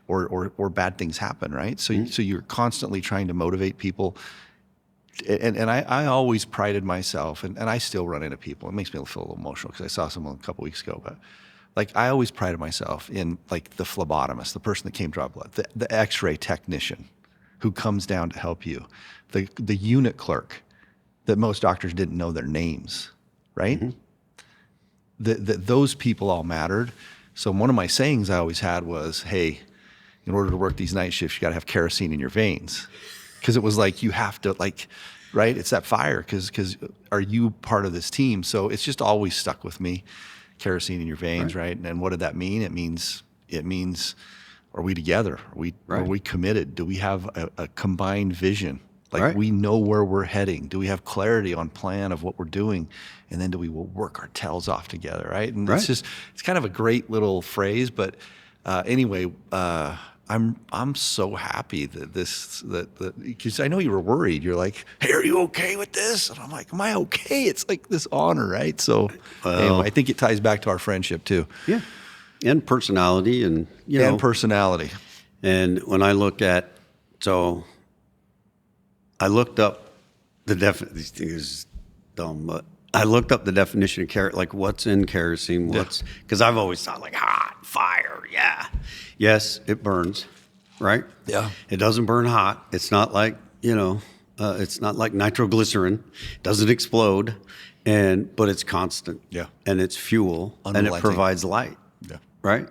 or bad things happen, right? So you're constantly trying to motivate people. And I always prided myself, and I still run into people. It makes me feel a little emotional because I saw someone a couple weeks ago, but like I always prided myself in like the phlebotomist, the person that came to draw blood, the X-ray technician who comes down to help you, the unit clerk that most doctors didn't know their names, right? Those people all mattered. So one of my sayings I always had was, hey, in order to work these night shifts, you got to have kerosene in your veins. Because it was like, you have to right? It's that fire because are you part of this team? So it's just always stuck with me, kerosene in your veins, right? And what did that mean? It means, are we together? Are we committed? Do we have a combined vision? Like we know where we're heading. Do we have clarity on plan of what we're doing? And then will work our tails off together, right? And it's kind of a great little phrase, but anyway, I'm so happy that because I know you were worried. You're like, hey, are you okay with this? And I'm like, am I okay? It's like this honor, right? So anyway, I think it ties back to our friendship too. Yeah. And personality and personality. And when I look at, I looked up these things is dumb, but I looked up the definition of like what's in kerosene, because I've always thought like hot, fire, yeah. Yes, it burns, right? Yeah. It doesn't burn hot. It's not like, it's not like nitroglycerin. It doesn't explode, but it's constant. Yeah. And it's fuel, and it provides light. Yeah. Right?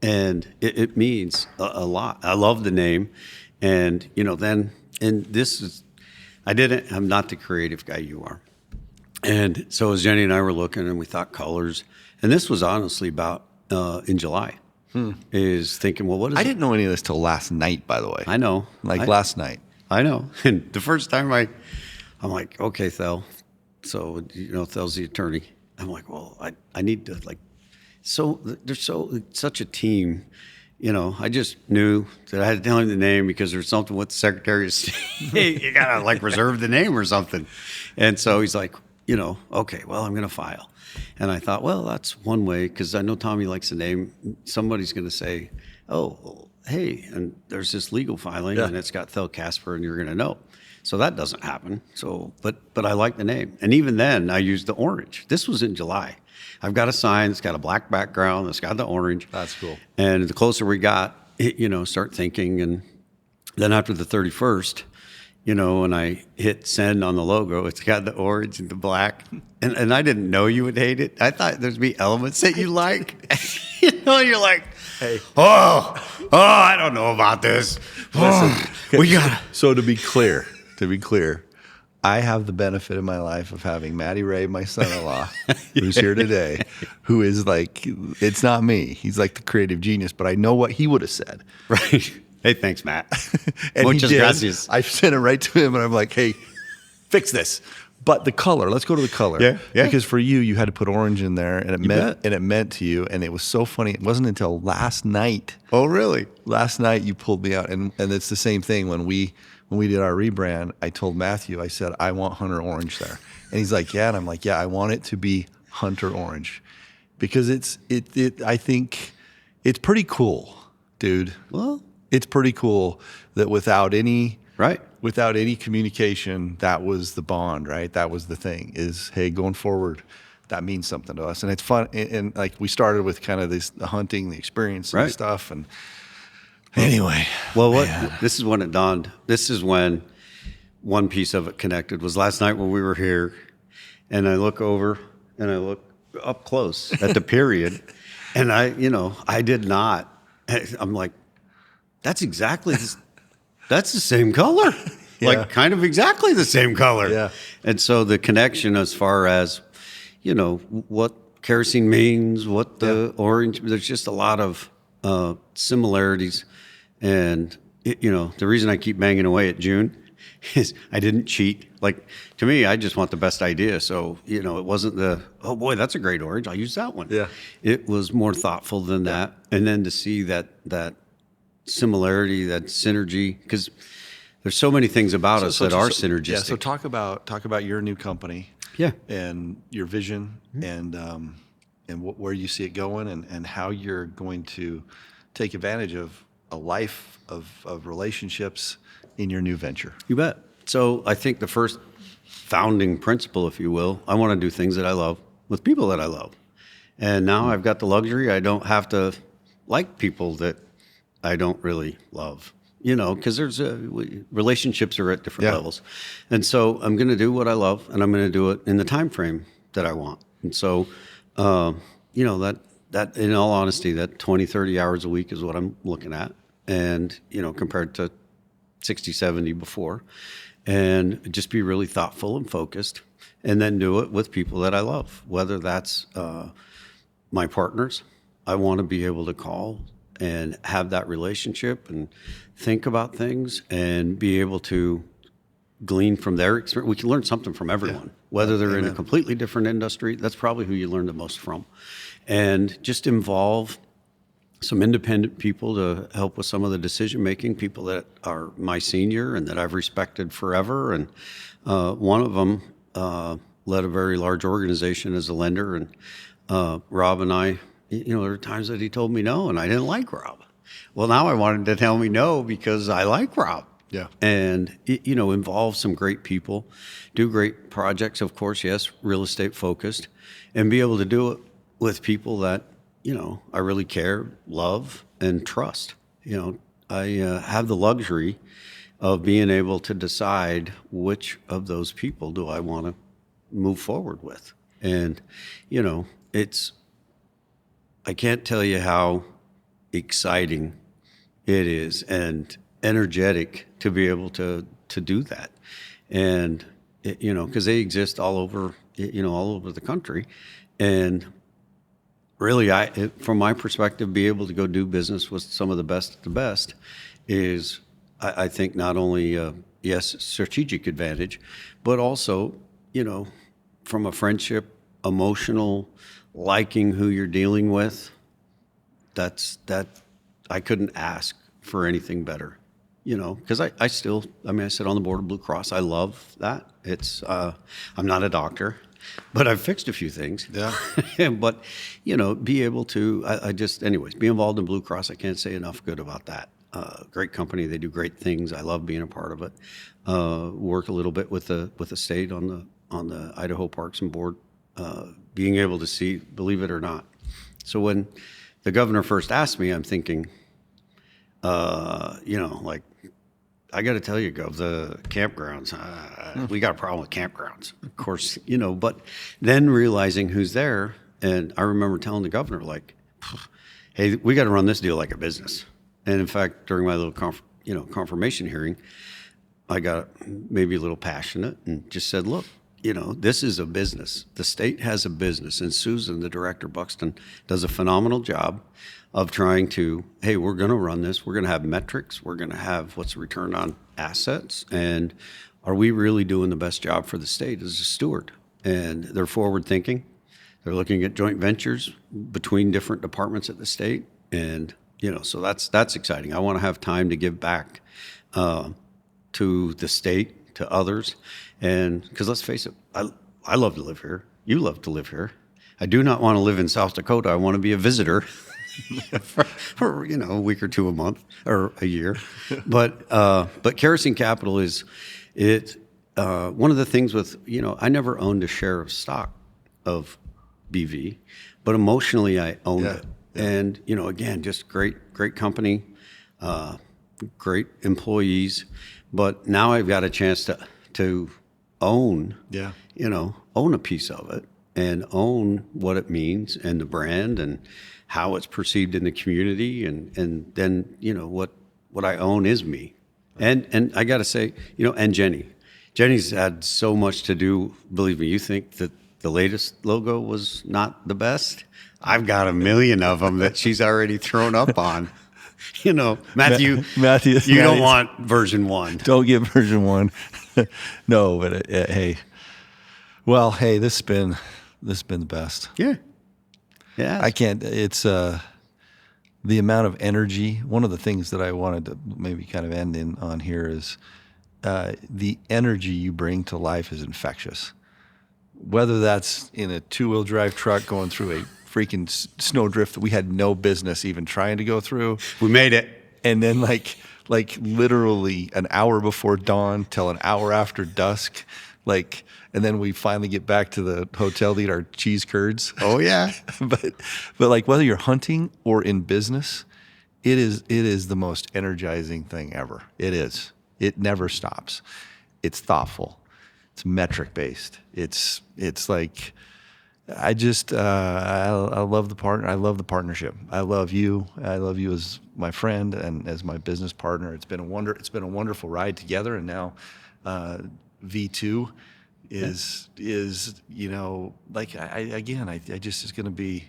And it means a lot. I love the name. And, I'm not the creative guy you are. And so as Jenny and I were looking and we thought colors, and this was honestly about in July, is thinking, well, what is I didn't know any of this till last night, by the way. I know. Last night. I know. And the first time I'm like, okay, Thel. So, Thel's the attorney. I'm like, well, I need to there's such a team. I just knew that I had to tell him the name because there's something with the Secretary of State. You got to reserve the name or something. And so he's like, okay, well, I'm going to file. And I thought, well, that's one way, because I know Tommy likes the name. Somebody's going to say, oh, hey, and there's this legal filing, and it's got Thel Casper, and you're going to know. So that doesn't happen. So, but I like the name. And even then, I used the orange. This was in July. I've got a sign that's got a black background that's got the orange. That's cool. And the closer we got, start thinking. And then after the 31st, when I hit send on the logo, it's got the orange and the black. And I didn't know you would hate it. I thought there'd be elements that you like. You're like, hey, I don't know about this. Listen, So to be clear, I have the benefit in my life of having Matty Ray, my son-in-law, who's here today, who is like, it's not me. He's like the creative genius, but I know what he would have said. Right. Hey, thanks, Matt. And Muchas gracias. I sent it right to him, and I'm like, hey, fix this. But the color, let's go to the color. Yeah. Because for you had to put orange in there, and it meant to you, and it was so funny. It wasn't until last night. Oh, really? Last night you pulled me out, and it's the same thing when we did our rebrand. I told Matthew, I said, I want Hunter Orange there, and he's like, yeah, and I'm like, yeah, I want it to be Hunter Orange, because I think it's pretty cool, dude. Well, it's pretty cool that without any communication, that was the bond, right? That was the thing, is, hey, going forward, that means something to us. And it's fun. And like we started with kind of the hunting, the experience and stuff. And anyway. Well, this is when it dawned. This is when one piece of it connected was last night when we were here, and I look over and I look up close at the period, and I did not. I'm like, that's exactly that's the same color. Like kind of exactly the same color. Yeah. And so the connection as far as, what kerosene means, what the orange, there's just a lot of similarities. And, the reason I keep banging away at June is I didn't cheat. Like, to me, I just want the best idea. So, it wasn't oh boy, that's a great orange, I'll use that one. Yeah. It was more thoughtful than that. And then to see that similarity, that synergy, because there's so many things about us that are synergistic. Yeah. So talk about your new company. Yeah. And your vision, and where you see it going, and how you're going to take advantage of a life of relationships in your new venture. You bet. So I think the first founding principle, if you will, I want to do things that I love with people that I love. And now I've got the luxury. I don't have to like people that I don't really love, because there's relationships are at different levels. And so I'm going to do what I love, and I'm going to do it in the time frame that I want. And so, that in all honesty, that 20, 30 hours a week is what I'm looking at. And, compared to 60, 70 before, and just be really thoughtful and focused, and then do it with people that I love, whether that's my partners. I want to be able to call and have that relationship and think about things and be able to glean from their experience. We can learn something from everyone, whether they're in a completely different industry. That's probably who you learn the most from. And just involve some independent people to help with some of the decision making, people that are my senior and that I've respected forever. And one of them led a very large organization as a lender. And Rob and I, there are times that he told me no, and I didn't like Rob. Well, now I want him to tell me no because I like Rob. Yeah. And, involve some great people, do great projects, of course, yes, real estate focused, and be able to do it with people that, I really care, love, and trust. I have the luxury of being able to decide which of those people do I want to move forward with. And, I can't tell you how exciting it is and energetic to be able to do that. And, because they exist all over, all over the country. And really, from my perspective, be able to go do business with some of the best is, I think, not only, yes, strategic advantage, but also, from a friendship, emotional, liking who you're dealing with, that I couldn't ask for anything better, because I sit on the board of Blue Cross. I love that. It's, I'm not a doctor, but I've fixed a few things. Yeah. But, be able to, anyways, be involved in Blue Cross. I can't say enough good about that. Great company. They do great things. I love being a part of it. Work a little bit with the state on the Idaho Parks and Board, being able to see, believe it or not. So when the governor first asked me, I'm thinking, like, I got to tell you, Gov, the campgrounds, we got a problem with campgrounds, of course, but then realizing who's there. And I remember telling the governor, like, hey, we got to run this deal like a business. And in fact, during my little confirmation hearing, I got maybe a little passionate and just said, look, this is a business. The state has a business. And Susan, the director, Buxton, does a phenomenal job of trying to, hey, we're going to run this. We're going to have metrics. We're going to have what's the return on assets. And are we really doing the best job for the state as a steward? And they're forward thinking. They're looking at joint ventures between different departments at the state. And, so that's exciting. I want to have time to give back to the state, to others. And because let's face it, I love to live here. You love to live here. I do not want to live in South Dakota. I want to be a visitor for a week or two a month or a year. But Kerosene Capital is one of the things with, I never owned a share of stock of BV, but emotionally I owned it. Yeah. And, again, just great company, great employees. But now I've got a chance to own, own a piece of it and own what it means and the brand and how it's perceived in the community. And then, what I own is me. And I got to say, and Jenny's had so much to do. Believe me, you think that the latest logo was not the best? I've got a million of them that she's already thrown up on. Matthew, Matthew, you don't want version 1. Don't get version 1. No, but hey, well, hey, this has been the best. Yeah. Yeah. I can't. It's the amount of energy. One of the things that I wanted to maybe kind of end in on here is the energy you bring to life is infectious. Whether that's in a 2-wheel drive truck going through a freaking snowdrift that we had no business even trying to go through. We made it. And then like literally an hour before dawn till an hour after dusk, and then we finally get back to the hotel to eat our cheese curds. Oh yeah. but like whether you're hunting or in business, it is the most energizing thing ever. It is. It never stops. It's thoughtful. It's metric based. It's like I just I love the partner. I love the partnership. I love you. I love you as my friend and as my business partner. It's been a wonderful ride together. And now V2 is I just is going to be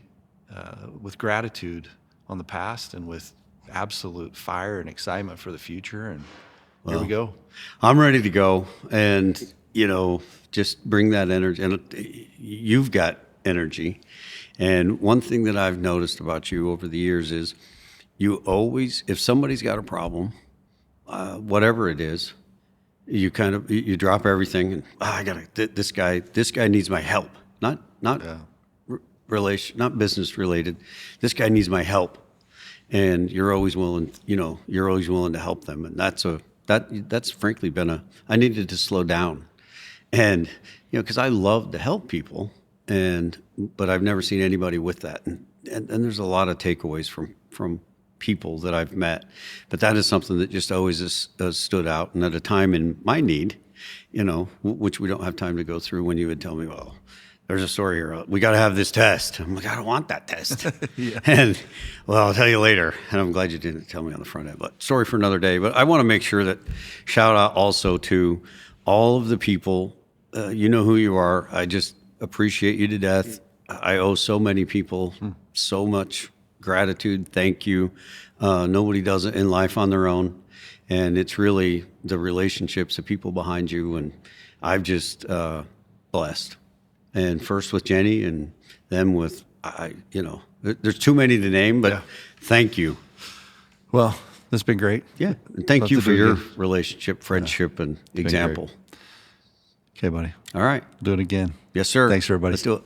with gratitude on the past and with absolute fire and excitement for the future. And here we go. I'm ready to go, and just bring that energy. And you've got energy. And one thing that I've noticed about you over the years is you always, if somebody's got a problem, whatever it is, you drop everything and this guy needs my help. Not business related. This guy needs my help. And you're always willing to help them. And that's frankly been I needed to slow down. And, because I love to help people, but I've never seen anybody with that. And there's a lot of takeaways from people that I've met. But that is something that just always has stood out. And at a time in my need, which we don't have time to go through, when you would tell me, well, there's a story here. We got to have this test. I'm like, I don't want that test. Yeah. And, well, I'll tell you later. And I'm glad you didn't tell me on the front end. But sorry for another day. But I want to make sure that shout out also to all of the people. You know who you are. I just appreciate you to death. I owe so many people so much gratitude. Thank you. Nobody does it in life on their own. And it's really the relationships, the people behind you. And I've just blessed. And first with Jenny and then with, there's too many to name, but thank you. Well, this has been great. Yeah. And thank you for your relationship, friendship, and example. Okay, buddy. All right. Do it again. Yes, sir. Thanks, everybody. Let's do it.